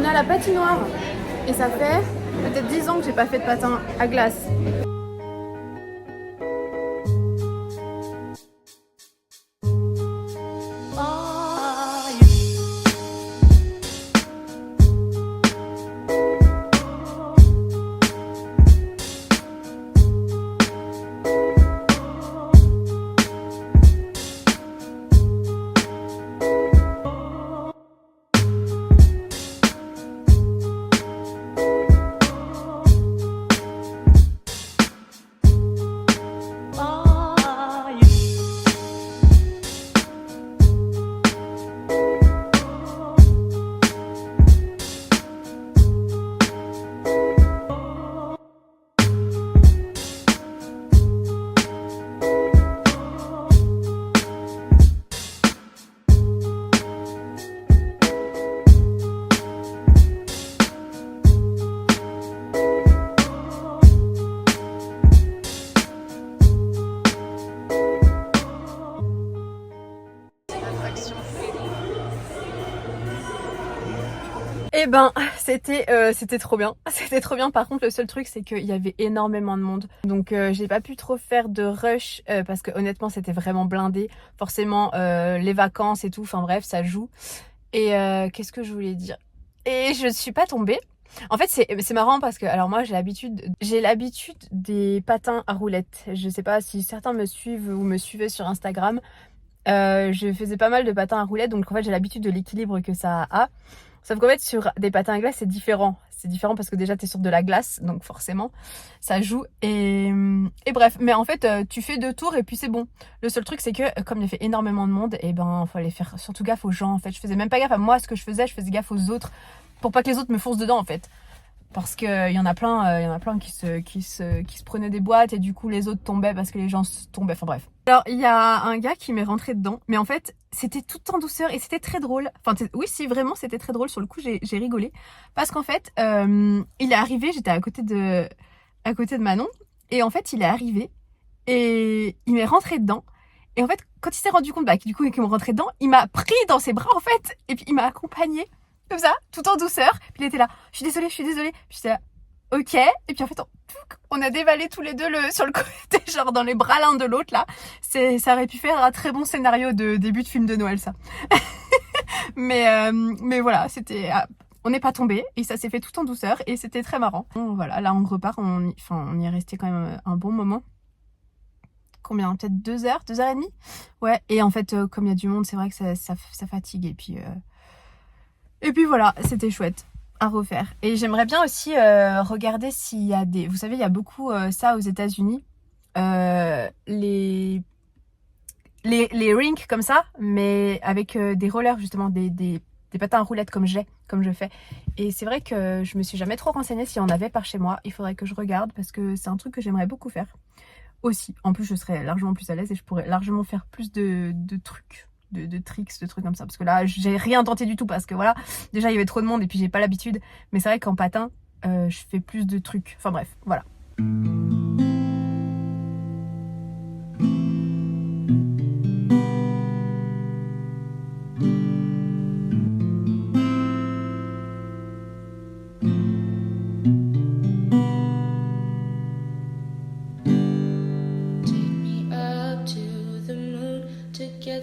On est à la patinoire et ça fait peut-être 10 ans que j'ai pas fait de patin à glace. Eh ben, c'était trop bien. C'était trop bien. Par contre, le seul truc, c'est qu'il y avait énormément de monde. Donc, j'ai pas pu trop faire de rush parce que honnêtement, c'était vraiment blindé. Forcément, les vacances et tout. Enfin bref, ça joue. Et qu'est-ce que je voulais dire? Et je suis pas tombée. En fait, c'est marrant parce que, alors moi, j'ai l'habitude des patins à roulettes. Je sais pas si certains me suivent ou me suivaient sur Instagram. Je faisais pas mal de patins à roulettes, donc en fait, j'ai l'habitude de l'équilibre que ça a. Sauf qu'en fait, sur des patins à glace, c'est différent. C'est différent parce que déjà, t'es sur de la glace, donc forcément, ça joue. Et bref, mais en fait, tu fais 2 tours et puis c'est bon. Le seul truc, c'est que comme il y avait énormément de monde, et ben, faut aller faire surtout gaffe aux gens, en fait. Je faisais même pas gaffe à moi, ce que je faisais gaffe aux autres pour pas que les autres me foncent dedans, en fait. Parce que il y en a plein qui se prenaient des boîtes et du coup les autres tombaient parce que les gens tombaient. Enfin bref. Alors il y a un gars qui m'est rentré dedans, mais en fait c'était tout en douceur et c'était très drôle. Enfin, oui, si, vraiment, c'était très drôle. Sur le coup, j'ai rigolé. Parce qu'en fait, il est arrivé, j'étais à côté de Manon. Et en fait, il est arrivé et il m'est rentré dedans. Et en fait, quand il s'est rendu compte du coup, qu'il me rentrait dedans, il m'a pris dans ses bras, en fait. Et puis, il m'a accompagné comme ça, tout en douceur. Puis, il était là, je suis désolée, je suis désolée. Puis, j'étais là, ok. Et puis, en fait, on a dévalé tous les deux sur le côté, genre dans les bras l'un de l'autre, là. Ça aurait pu faire un très bon scénario de début de film de Noël, ça. Mais voilà, on n'est pas tombé et ça s'est fait tout en douceur et c'était très marrant. Bon, voilà, là on repart, on y est resté quand même un bon moment. Combien? Peut-être 2 heures, 2 heures et demie? Ouais, et en fait, comme il y a du monde, c'est vrai que ça fatigue et puis voilà, c'était chouette à refaire. Et j'aimerais bien aussi regarder s'il y a des... Vous savez, il y a beaucoup ça aux États-Unis. Les rinks comme ça, mais avec des rollers justement, des patins à roulettes comme je fais. Et c'est vrai que je me suis jamais trop renseignée s'il y en avait par chez moi. Il faudrait que je regarde parce que c'est un truc que j'aimerais beaucoup faire aussi. En plus, je serais largement plus à l'aise et je pourrais largement faire plus de trucs, de tricks, de trucs comme ça. Parce que là, j'ai rien tenté du tout parce que voilà, déjà il y avait trop de monde et puis j'ai pas l'habitude. Mais c'est vrai qu'en patin, je fais plus de trucs. Enfin bref, voilà.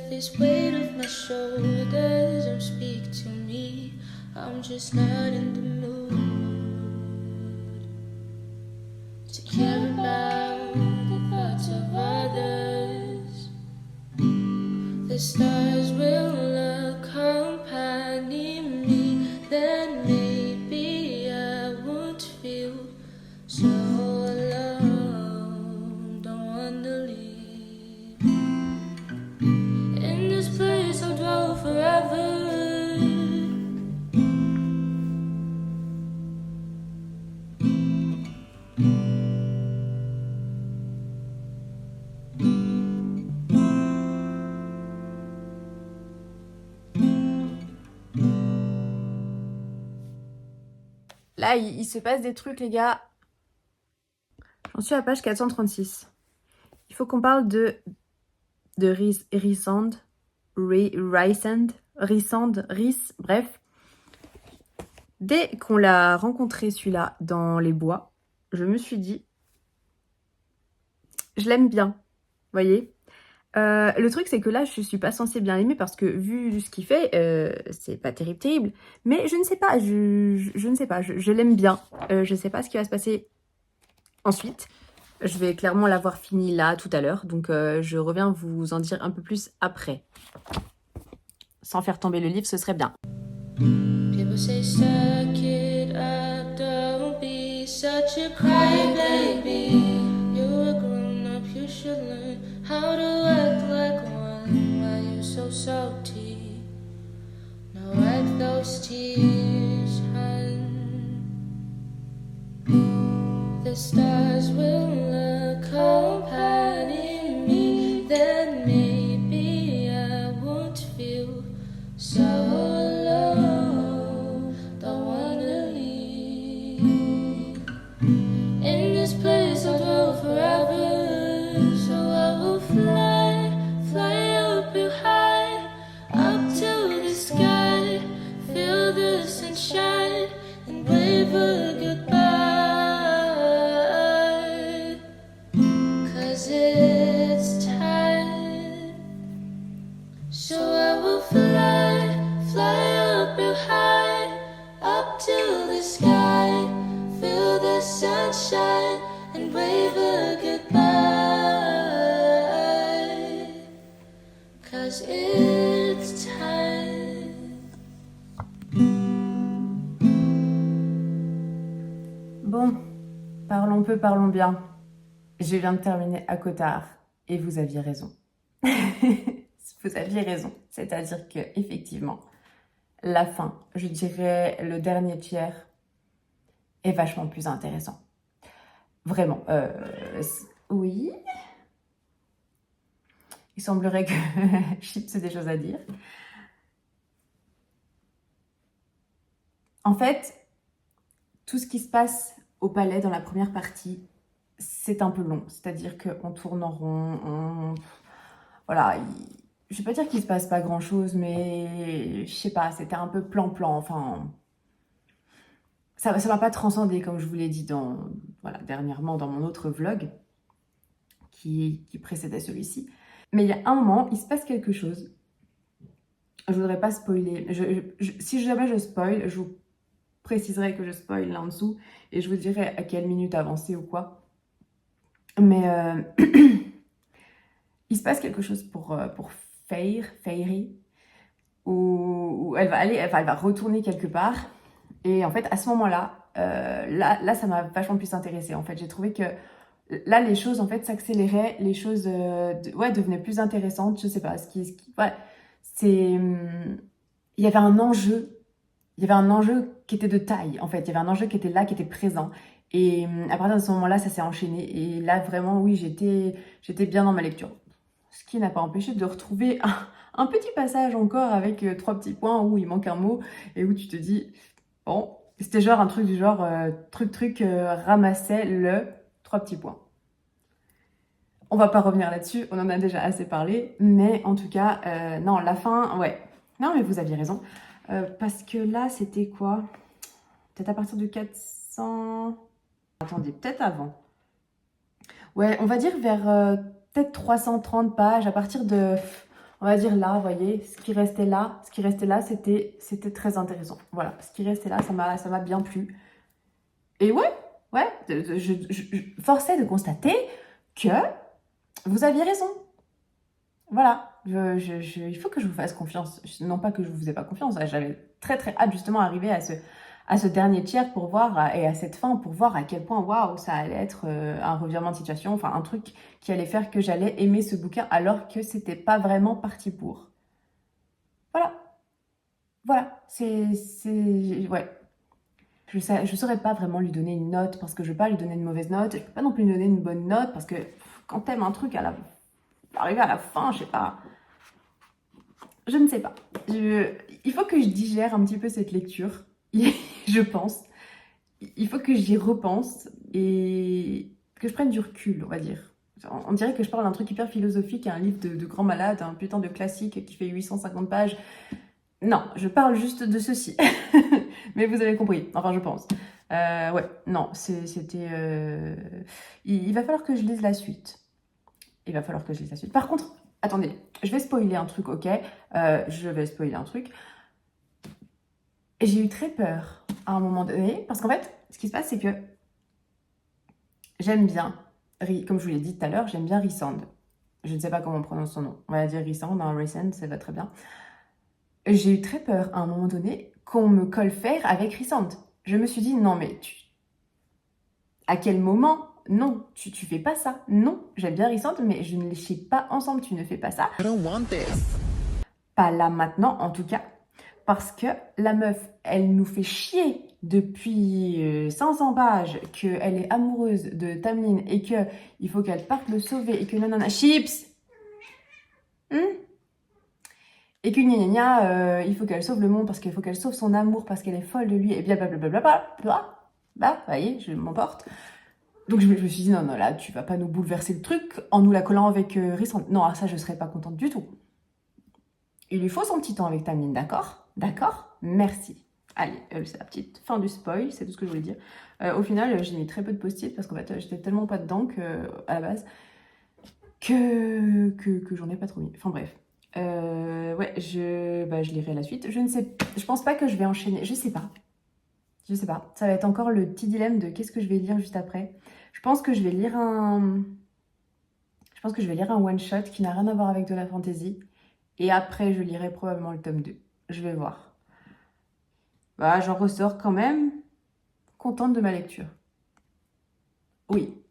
This weight of my shoulders don't speak to me. I'm just not in the mood to care about the thoughts of others. The stars will accompany me, then maybe I won't feel so alone. Don't wanna leave. Là, il se passe des trucs, les gars. J'en suis à page 436. Il faut qu'on parle de Rysand, bref. Dès qu'on l'a rencontré, celui-là, dans les bois, je me suis dit, je l'aime bien, vous voyez. Le truc, c'est que là, je suis pas censée bien l'aimer parce que vu ce qu'il fait, c'est pas terrible. Mais je ne sais pas, je ne sais pas, je l'aime bien. Je sais pas ce qui va se passer ensuite. Je vais clairement l'avoir fini là, tout à l'heure. Donc, je reviens vous en dire un peu plus après. Sans faire tomber le livre, ce serait bien. People say suck it up, don't be such a crybaby. You're a grown up, you should learn how to act like one. Why you so salty? Now wipe those tears, hun. The stars will accompany me, then maybe I won't feel so alone. Don't wanna leave. In this place I'll dwell forever, so I will fly, fly up real high, up to the sky, feel the sunshine and wave a goodbye. It's time, so I will fly, fly up real high, up to the sky, feel the sunshine and wave a goodbye. 'Cause it's time. Bon, parlons peu, parlons bien. Je viens de terminer à Cotard et vous aviez raison. Vous aviez raison. C'est-à-dire que effectivement, la fin, je dirais le dernier tiers, est vachement plus intéressant. Vraiment. Oui. Il semblerait que Chips ait des choses à dire. En fait, tout ce qui se passe au palais dans la première partie, c'est un peu long. C'est-à-dire qu'on tourne en rond, voilà. Je vais pas dire qu'il se passe pas grand-chose, mais je sais pas, c'était un peu plan-plan. Enfin, ça m'a pas transcendé, comme je vous l'ai dit voilà, dernièrement dans mon autre vlog qui précédait celui-ci. Mais il y a un moment, il se passe quelque chose. Je voudrais pas spoiler. Si jamais je spoil, je vous préciserai que je spoil là en dessous et je vous dirai à quelle minute avancer ou quoi. Mais il se passe quelque chose pour Fairy, où elle va retourner quelque part. Et en fait, à ce moment-là, là, ça m'a vachement plus intéressée. En fait, j'ai trouvé que là, les choses en fait s'accéléraient, les choses devenaient plus intéressantes. Je sais pas, ouais, il y avait un enjeu. Il y avait un enjeu qui était de taille, en fait. Il y avait un enjeu qui était là, qui était présent. Et à partir de ce moment-là, ça s'est enchaîné. Et là, vraiment, oui, j'étais bien dans ma lecture. Ce qui n'a pas empêché de retrouver un petit passage encore avec 3 petits points où il manque un mot et où tu te dis, bon, c'était genre un truc du genre, ramassait le 3 petits points. On va pas revenir là-dessus, on en a déjà assez parlé. Mais en tout cas, non, la fin, ouais. Non, mais vous aviez raison. Parce que là, c'était quoi? Peut-être à partir de 400... Attendez, peut-être avant. Ouais, on va dire vers peut-être 330 pages, à partir de... On va dire là, vous voyez, ce qui restait là, c'était très intéressant. Voilà, ce qui restait là, ça m'a bien plu. Et ouais, je forçais de constater que vous aviez raison. Voilà, il faut que je vous fasse confiance. Non pas que je vous faisais pas confiance, j'avais très hâte justement d'arriver à ce dernier tiers pour voir, et à cette fin pour voir à quel point, waouh, ça allait être un revirement de situation, enfin un truc qui allait faire que j'allais aimer ce bouquin alors que c'était pas vraiment parti pour. Voilà, ouais. Je saurais pas vraiment lui donner une note parce que je veux pas lui donner une mauvaise note, je peux pas non plus lui donner une bonne note parce que quand t'aimes un truc arriver à la fin, je sais pas. Je ne sais pas. Il faut que je digère un petit peu cette lecture, je pense. Il faut que j'y repense et que je prenne du recul, on va dire. On dirait que je parle d'un truc hyper philosophique, un livre de grand malade, un putain de classique qui fait 850 pages. Non, je parle juste de ceci. Mais vous avez compris, enfin je pense. Ouais, non, c'était... Il va falloir que je lise la suite. Par contre, attendez, je vais spoiler un truc, ok? Je vais spoiler un truc. J'ai eu très peur à un moment donné, parce qu'en fait, ce qui se passe, c'est que j'aime bien, comme je vous l'ai dit tout à l'heure, j'aime bien Rhysand. Je ne sais pas comment on prononce son nom. On va dire Rhysand, Rhysand, ça va très bien. J'ai eu très peur à un moment donné qu'on me colle fer avec Rhysand. Je me suis dit, non mais à quel moment? Non, tu fais pas ça. Non, j'aime bien Rhysand, mais je ne les chie pas ensemble, tu ne fais pas ça. I don't want this. Pas là maintenant, en tout cas. Parce que la meuf, elle nous fait chier depuis 500 pages qu'elle est amoureuse de Tamlin et qu'il faut qu'elle parte le sauver et que nanana... Chips et que gna gna gna, il faut qu'elle sauve le monde parce qu'il faut qu'elle sauve son amour parce qu'elle est folle de lui et blablabla. Bah, vous voyez, je m'emporte. Donc je me suis dit, non, là, tu vas pas nous bouleverser le truc en nous la collant avec Rhysand. Non, ça, je serais pas contente du tout. Il lui faut son petit temps avec Tamlin, d'accord? D'accord? Merci. Allez, c'est la petite fin du spoil, c'est tout ce que je voulais dire. Au final, j'ai mis très peu de post-it parce qu'en fait, j'étais tellement pas dedans à la base que j'en ai pas trop mis. Enfin bref. Ouais, je lirai la suite. Je pense pas que je vais enchaîner. Je sais pas. Ça va être encore le petit dilemme de qu'est-ce que je vais lire juste après. Je pense que je vais lire un one-shot qui n'a rien à voir avec de la fantasy. Et après, je lirai probablement le tome 2. Je vais voir. Bah, j'en ressors quand même contente de ma lecture. Oui,